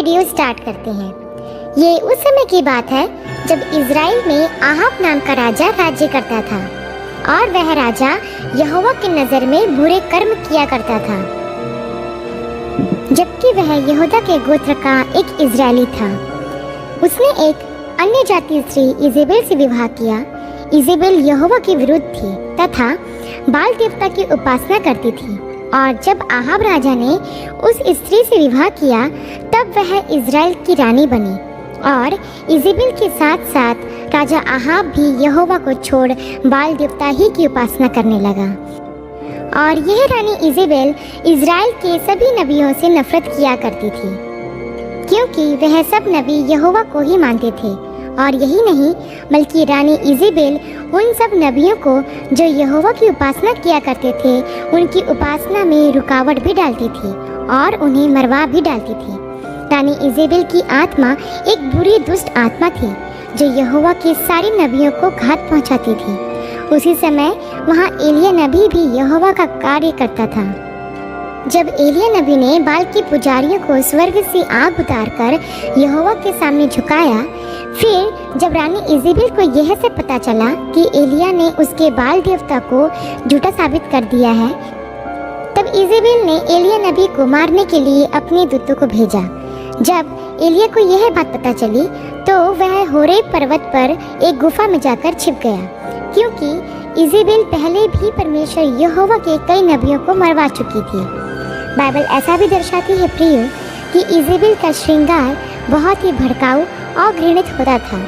Video start करते हैं। ये उस समय की बात है जब इज़राइल में आहाब नाम का राजा राज्य करता था और वह राजा यहोवा की नज़र में बुरे कर्म किया करता था, जबकि वह यहूदा के गोत्र का एक इज़राइली था। उसने एक अन्य जाति स्त्री इजेबेल से विवाह किया। इजेबेल यहोवा के विरुद्ध थी तथा बाल देवता की उपासना करती थी, और जब आहाब राजा ने उस स्त्री से विवाह किया तब वह इज़राइल की रानी बनी। और इजेबेल के साथ साथ राजा आहाब भी यहोवा को छोड़ बाल देवता ही की उपासना करने लगा। और यह रानी इजेबेल इज़राइल के सभी नबियों से नफरत किया करती थी, क्योंकि वह सब नबी यहोवा को ही मानते थे। और यही नहीं, बल्कि रानी इजेबेल उन सब नबियों को जो यहोवा की उपासना किया करते थे, उनकी उपासना में रुकावट भी डालती थी और उन्हें मरवा भी डालती थी। रानी इजेबेल की आत्मा एक बुरी दुष्ट आत्मा थी जो यहोवा के सारे नबियों को घात पहुंचाती थी। उसी समय वहां एलिया नबी भी यहोवा का कार्य करता था। जब एलिया नबी ने बाल के पुजारियों को स्वर्ग से आग उतारकर यहोवा के सामने झुकाया, फिर जब रानी इजेबेल को यह से पता चला कि एलिया ने उसके बाल देवता को झूठा साबित कर दिया है, तब इजेबेल ने एलिया नबी को मारने के लिए अपने दूतों को भेजा। जब एलिया को यह बात पता चली तो वह होरेब पर्वत पर एक गुफा में जाकर छिप गया, क्योंकि इजेबेल पहले भी परमेश्वर यहोवा के कई नबियों को मरवा चुकी थी। बाइबल ऐसा भी दर्शाती है प्रियो कि इजेबेल का श्रृंगार बहुत ही भड़काऊ और घृणित होता था।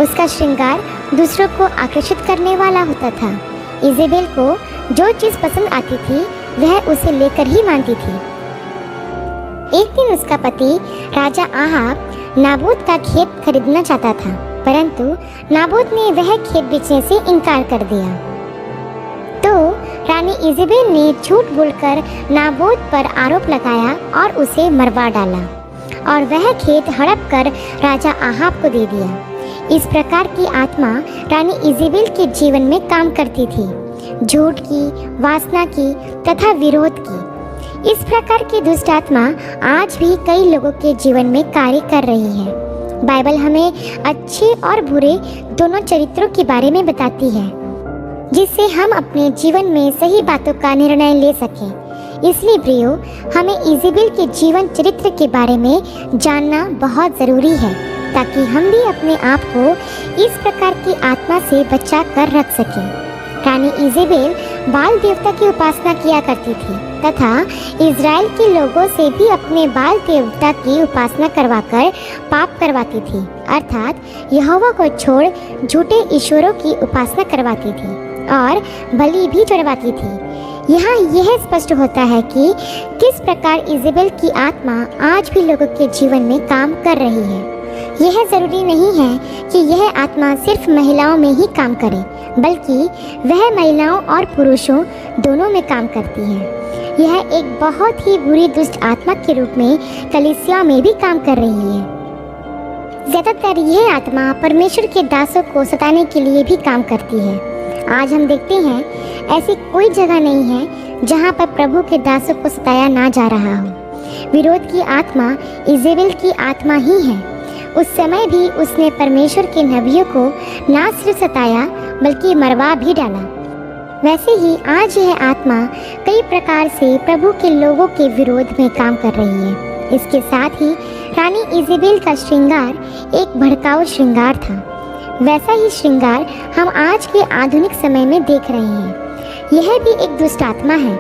उसका श्रृंगार दूसरों को आकर्षित करने वाला होता था। इजेबेल को जो चीज़ पसंद आती थी वह उसे लेकर ही मानती थी। एक दिन उसका पति राजा आहाब नाबोत का खेत खरीदना चाहता था, परंतु नाबोत ने वह खेत बेचने से इनकार कर दिया। तो रानी इजेबेल ने झूठ बोलकर नाबोत पर आरोप लगाया और उसे मरवा डाला, और वह खेत हड़प कर राजा आहाब को दे दिया। इस प्रकार की आत्मा रानी इजेबेल के जीवन में काम करती थी, झूठ की, वासना की तथा विरोध की। इस प्रकार की दुष्ट आत्मा आज भी कई लोगों के जीवन में कार्य कर रही है। बाइबल हमें अच्छे और बुरे दोनों चरित्रों के बारे में बताती है, जिससे हम अपने जीवन में सही बातों का निर्णय ले सकें। इसलिए प्रियो, हमें इजेबेल के जीवन चरित्र के बारे में जानना बहुत ज़रूरी है, ताकि हम भी अपने आप को इस प्रकार की आत्मा से बचा कर रख सकें। रानी इजेबेल बाल देवता की उपासना किया करती थी तथा इज़राइल के लोगों से भी अपने बाल देवता की उपासना करवाकर पाप करवाती थी, अर्थात यहोवा को छोड़ झूठे ईश्वरों की उपासना करवाती थी और बलि भी चढ़वाती थी। यहाँ यह स्पष्ट होता है कि किस प्रकार इजेबेल की आत्मा आज भी लोगों के जीवन में काम कर रही है। यह ज़रूरी नहीं है कि यह आत्मा सिर्फ महिलाओं में ही काम करे, बल्कि वह महिलाओं और पुरुषों दोनों में काम करती है। यह एक बहुत ही बुरी दुष्ट आत्मा के रूप में कलीसिया में भी काम कर रही है। ज़्यादातर यह आत्मा परमेश्वर के दासों को सताने के लिए भी काम करती है। आज हम देखते हैं ऐसी कोई जगह नहीं है जहाँ पर प्रभु के दासों को सताया ना जा रहा हो। विरोध की आत्मा इजेबेल की आत्मा ही है। उस समय भी उसने परमेश्वर के नबियों को ना सिर्फ सताया बल्कि मरवा भी डाला। वैसे ही आज यह आत्मा कई प्रकार से प्रभु के लोगों के विरोध में काम कर रही है। इसके साथ ही रानी इजेबेल का श्रृंगार एक भड़काऊ श्रृंगार था। वैसा ही श्रृंगार हम आज के आधुनिक समय में देख रहे हैं। यह भी एक दुष्ट आत्मा है।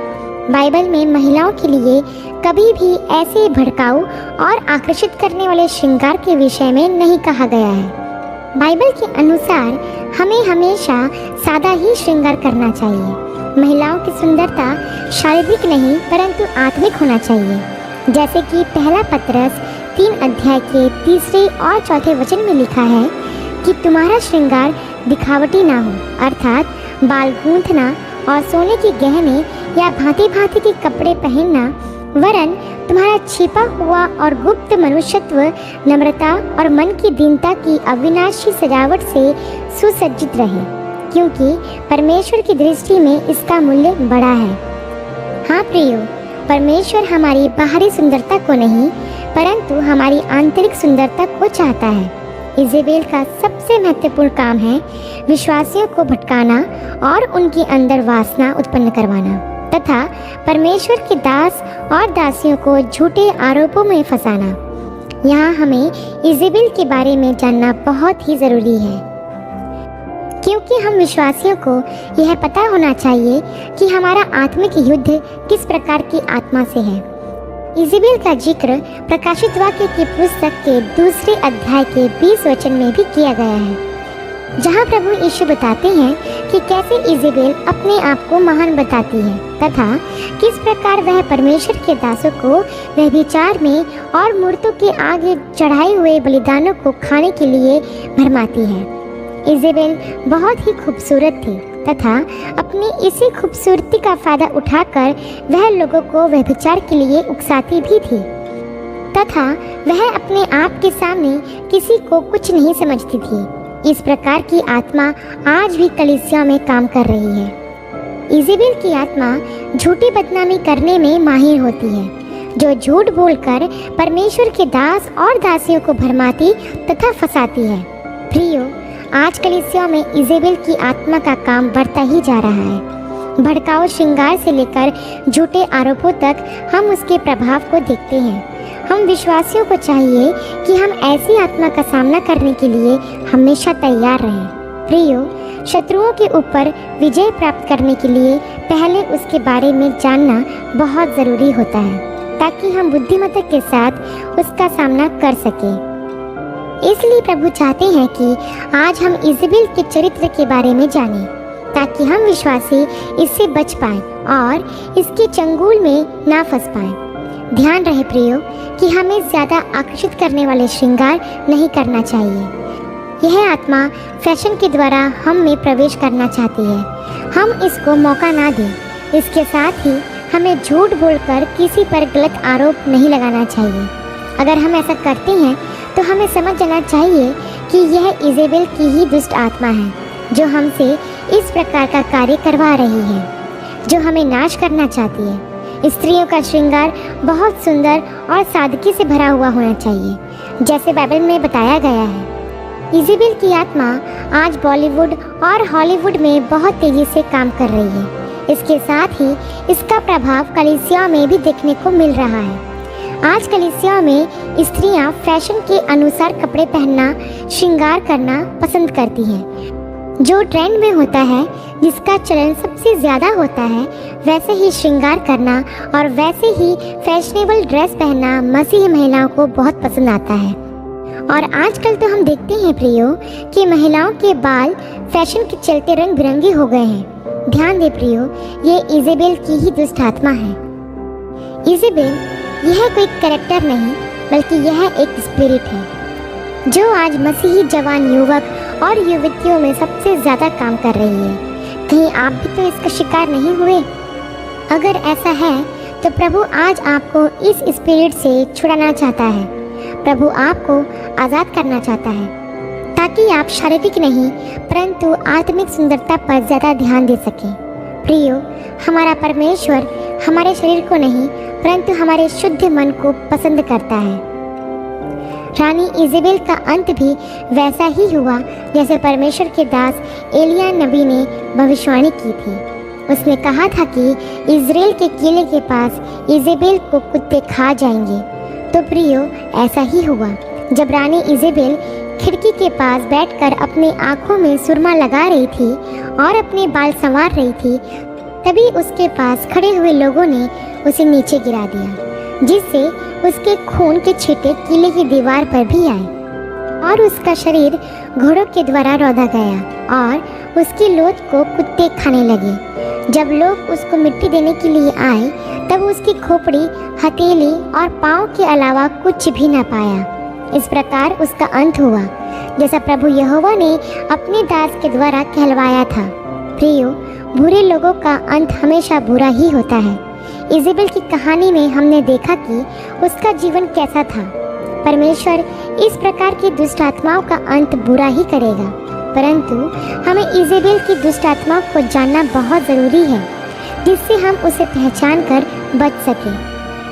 बाइबल में महिलाओं के लिए कभी भी ऐसे भड़काऊ और आकर्षित करने वाले श्रृंगार के विषय में नहीं कहा गया है। बाइबल के अनुसार हमें हमेशा सादा ही श्रृंगार करना चाहिए। महिलाओं की सुंदरता शारीरिक नहीं परंतु आत्मिक होना चाहिए, जैसे कि पहला पतरस 3 अध्याय के 3 और 4 वचन में लिखा है कि तुम्हारा श्रृंगार दिखावटी ना हो, अर्थात बाल गूंथना और सोने के गहने या भांति भांति के कपड़े पहनना, वरन तुम्हारा छिपा हुआ और गुप्त मनुष्यत्व नम्रता और मन की दीनता की अविनाशी सजावट से सुसज्जित रहे, क्योंकि परमेश्वर की दृष्टि में इसका मूल्य बड़ा है। हाँ प्रियो, परमेश्वर हमारी बाहरी सुंदरता को नहीं परंतु हमारी आंतरिक सुंदरता को चाहता है। इजेबेल का सबसे महत्वपूर्ण काम है विश्वासियों को भटकाना और उनके अंदर वासना उत्पन्न करवाना तथा परमेश्वर के दास और दासियों को झूठे आरोपों में फंसाना। यहाँ हमें इजेबेल के बारे में जानना बहुत ही ज़रूरी है, क्योंकि हम विश्वासियों को यह पता होना चाहिए कि हमारा आत्मिक युद्ध किस प्रकार की आत्मा से है। इजेबेल का जिक्र प्रकाशित वाक्य की पुस्तक के 2 अध्याय के 20 वचन में भी किया गया है, जहाँ प्रभु यीशु बताते हैं कि कैसे इजेबेल अपने आप को महान बताती है तथा किस प्रकार वह परमेश्वर के दासों को व्यभिचार में और मूर्तों के आगे चढ़ाए हुए बलिदानों को खाने के लिए भरमाती है। इजेबेल बहुत ही खूबसूरत थी तथा अपनी इसी खूबसूरती का फायदा उठाकर वह लोगों को व्यभिचार के लिए उकसाती भी थी तथा वह अपने आप के सामने किसी को कुछ नहीं समझती थी। इस प्रकार की आत्मा आज भी कलीसिया में काम कर रही है। इजेबेल की आत्मा झूठी बदनामी करने में माहिर होती है, जो झूठ बोलकर परमेश्वर के दास और दासियों को भरमाती तथा फंसाती है। प्रियो, आज कलीसिया में इजेबेल की आत्मा का काम बढ़ता ही जा रहा है। भड़काऊ श्रृंगार से लेकर झूठे आरोपों तक हम उसके प्रभाव को देखते हैं। हम विश्वासियों को चाहिए कि हम ऐसी आत्मा का सामना करने के लिए हमेशा तैयार रहें। प्रियो, शत्रुओं के ऊपर विजय प्राप्त करने के लिए पहले उसके बारे में जानना बहुत ज़रूरी होता है, ताकि हम बुद्धिमत्ता के साथ उसका सामना कर सकें। इसलिए प्रभु चाहते हैं कि आज हम इजेबेल के चरित्र के बारे में जानें, ताकि हम विश्वासी इससे बच पाएं और इसके चंगुल में ना फंस पाएं। ध्यान रहे प्रियो कि हमें ज़्यादा आकर्षित करने वाले श्रृंगार नहीं करना चाहिए। यह आत्मा फैशन के द्वारा हम में प्रवेश करना चाहती है। हम इसको मौका ना दें। इसके साथ ही हमें झूठ बोलकर किसी पर गलत आरोप नहीं लगाना चाहिए। अगर हम ऐसा करते हैं तो हमें समझ जाना चाहिए कि यह इजेबेल की ही दुष्ट आत्मा है, जो हमसे इस प्रकार का कार्य करवा रही है, जो हमें नाश करना चाहती है। स्त्रियों का श्रृंगार बहुत सुंदर और सादगी से भरा हुआ होना चाहिए, जैसे बाइबल में बताया गया है। इजेबेल की आत्मा आज बॉलीवुड और हॉलीवुड में बहुत तेज़ी से काम कर रही है। इसके साथ ही इसका प्रभाव कलीसिया में भी देखने को मिल रहा है। आज कलीसिया में स्त्रियां फैशन के अनुसार कपड़े पहनना, श्रृंगार करना पसंद करती हैं। जो ट्रेंड में होता है, जिसका चलन सबसे ज़्यादा होता है, वैसे ही श्रृंगार करना और वैसे ही फैशनेबल ड्रेस पहनना मसीही महिलाओं को बहुत पसंद आता है। और आजकल तो हम देखते हैं प्रियो कि महिलाओं के बाल फैशन के चलते रंग बिरंगे हो गए हैं। ध्यान दे प्रियो, ये इजेबेल की ही दुष्ट आत्मा है। इजेबेल यह कोई कैरेक्टर नहीं, बल्कि यह एक स्पिरिट है, जो आज मसीही जवान युवक और युवतियों में सबसे ज़्यादा काम कर रही है। कहीं आप भी तो इसका शिकार नहीं हुए? अगर ऐसा है तो प्रभु आज आपको इस स्पिरिट से छुड़ाना चाहता है। प्रभु आपको आज़ाद करना चाहता है, ताकि आप शारीरिक नहीं परंतु आत्मिक सुंदरता पर ज़्यादा ध्यान दे सकें। प्रियो, हमारा परमेश्वर हमारे शरीर को नहीं परंतु हमारे शुद्ध मन को पसंद करता है। रानी इजेबेल का अंत भी वैसा ही हुआ जैसे परमेश्वर के दास एलिया नबी ने भविष्यवाणी की थी। उसने कहा था कि इज़राइल के किले के पास इजेबेल को कुत्ते खा जाएंगे। तो प्रियो, ऐसा ही हुआ। जब रानी इजेबेल खिड़की के पास बैठकर अपनी आँखों में सुरमा लगा रही थी और अपने बाल संवार रही थी, तभी उसके पास खड़े हुए लोगों ने उसे नीचे गिरा दिया, जिससे उसके खून के छींटे किले की दीवार पर भी आए और उसका शरीर घोड़ों के द्वारा रौंदा गया और उसकी लोथ को कुत्ते खाने लगे। जब लोग उसको मिट्टी देने के लिए आए, तब उसकी खोपड़ी, हथेली और पाँव के अलावा कुछ भी न पाया। इस प्रकार उसका अंत हुआ, जैसा प्रभु यहोवा ने अपने दास के द्वारा कहलवाया था। प्रियो, बुरे लोगों का अंत हमेशा बुरा ही होता है। इजेबेल की कहानी में हमने देखा कि उसका जीवन कैसा था। परमेश्वर इस प्रकार की दुष्ट आत्माओं का अंत बुरा ही करेगा, परंतु हमें इजेबेल की दुष्ट आत्माओं को जानना बहुत ज़रूरी है, जिससे हम उसे पहचान कर बच सकें।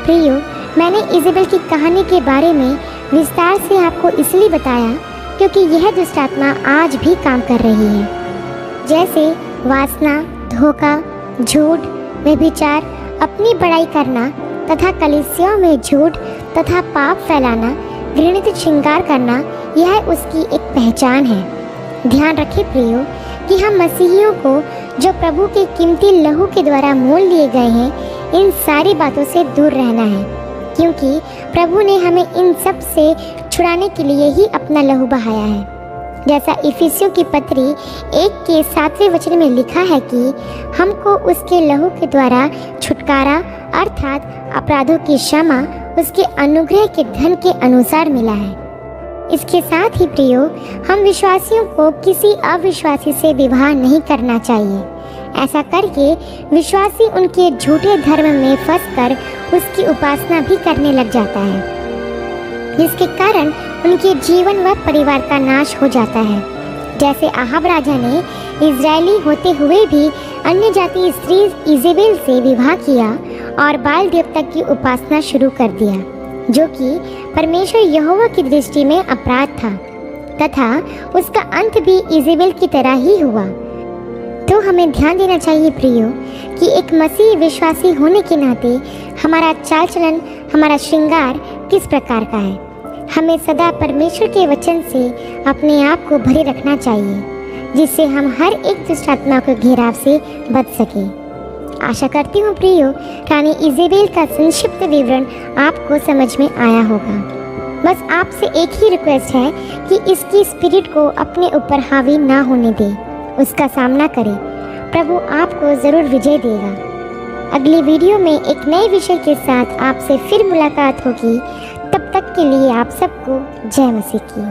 प्रियो, मैंने इजेबेल की कहानी के बारे में विस्तार से आपको इसलिए बताया क्योंकि यह दुष्ट आत्मा आज भी काम कर रही है। जैसे वासना, धोखा, झूठ, व्यभिचार, अपनी बड़ाई करना तथा कलीसियाओं में झूठ तथा पाप फैलाना, घृणित श्रृंगार करना, यह उसकी एक पहचान है। ध्यान रखें प्रियो कि हम मसीहियों को जो प्रभु के कीमती लहू के द्वारा मोल लिए गए हैं, इन सारी बातों से दूर रहना है, क्योंकि प्रभु ने हमें इन सब से छुड़ाने के लिए ही अपना लहू बहाया है। जैसा इफिसियों की पत्री 1 के 7वें वचन में लिखा है कि हमको उसके लहू के द्वारा छुटकारा अर्थात अपराधों की क्षमा उसके अनुग्रह के धन के अनुसार मिला है। इसके साथ ही प्रियो, हम विश्वासियों को किसी अविश्वासी से विवाह नहीं करना चाहिए। ऐसा करके विश्वासी उनके झूठे धर्म में फंसकर उसकी उपासना भी करने लग जाता है, जिसके कारण उनके जीवन व परिवार का नाश हो जाता है। जैसे आहाब राजा ने इजरायली होते हुए भी अन्य जाति स्त्री इजेबेल से विवाह किया और बाल देवता की उपासना शुरू कर दिया, जो कि परमेश्वर यहोवा की दृष्टि में अपराध था तथा उसका अंत भी इजेबेल की तरह ही हुआ। तो हमें ध्यान देना चाहिए प्रियो कि एक मसीह विश्वासी होने के नाते हमारा चाल चलन, हमारा श्रृंगार किस प्रकार का है। हमें सदा परमेश्वर के वचन से अपने आप को भरे रखना चाहिए, जिससे हम हर एक दुष्ट आत्मा के घेराव से बच सकें। आशा करती हूँ प्रियो, रानी इजेबेल का संक्षिप्त विवरण आपको समझ में आया होगा। बस आपसे एक ही रिक्वेस्ट है कि इसकी स्पिरिट को अपने ऊपर हावी ना होने दें, उसका सामना करें। प्रभु आपको ज़रूर विजय देगा। अगली वीडियो में एक नए विषय के साथ आपसे फिर मुलाकात होगी। तब तक के लिए आप सबको जय मसीह की।